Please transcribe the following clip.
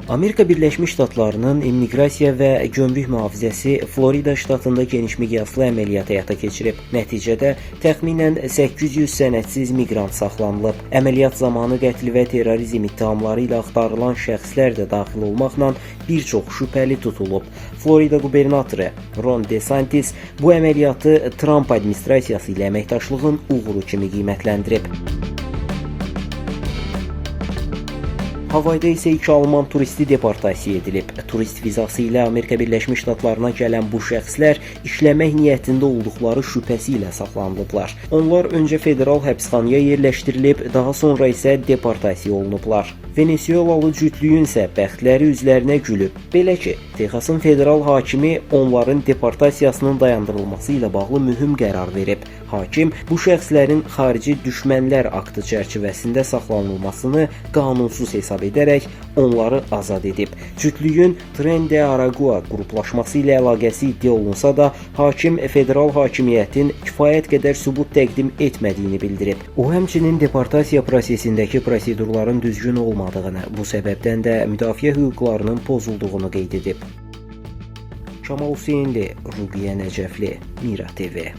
Amerika Birləşmiş Ştatlarının immiqrasiya və gömrük mühafizəsi Florida ştatında geniş miqyaslı əməliyyat həyata keçirib. Nəticədə təxminən 800 sənədsiz miqrant saxlanılıb. Əməliyyat zamanı qətl və terrorizm ittihamları ilə axtarılan şəxslər də daxil olmaqla bir çox şübhəli tutulub. Florida qubernatoru Ron DeSantis bu əməliyyatı Trump administrasiyası ilə əməkdaşlığın uğuru kimi qiymətləndirib. Havayda isə 2 Alman turisti deportasiya edilib. Turist vizası ilə Amerika Birləşmiş Ştatlarına gələn bu şəxslər işləmək niyyətində olduqları şübhəsi ilə saxlanılıblar. Onlar öncə federal həbsxanaya yerləşdirilib, daha sonra isə deportasiya olunublar. Venezuelalı cütlüyün isə bəxtləri üzlərinə gülüb. Belə ki, Texasın federal hakimi onların deportasiyasının dayandırılması ilə bağlı mühüm qərar verib. Hakim bu şəxslərin xarici düşmənlər aktı çərçivəsində saxlanılmasını qanunsuz hesab edərək onları azad edib. Cütlüyün Tren de Aragua qruplaşması ilə əlaqəsi iddia olunsa da, hakim federal hakimiyyətin kifayət qədər sübut təqdim etmədiyini bildirib. O həmçinin deportasiya prosesindəki prosedurların düzgün olmadığını, bu səbəbdən də müdafiə hüquqlarının pozulduğunu qeyd edib. Kamal Hüseynli, Ruqiyyə Nəcəfli, Mira TV.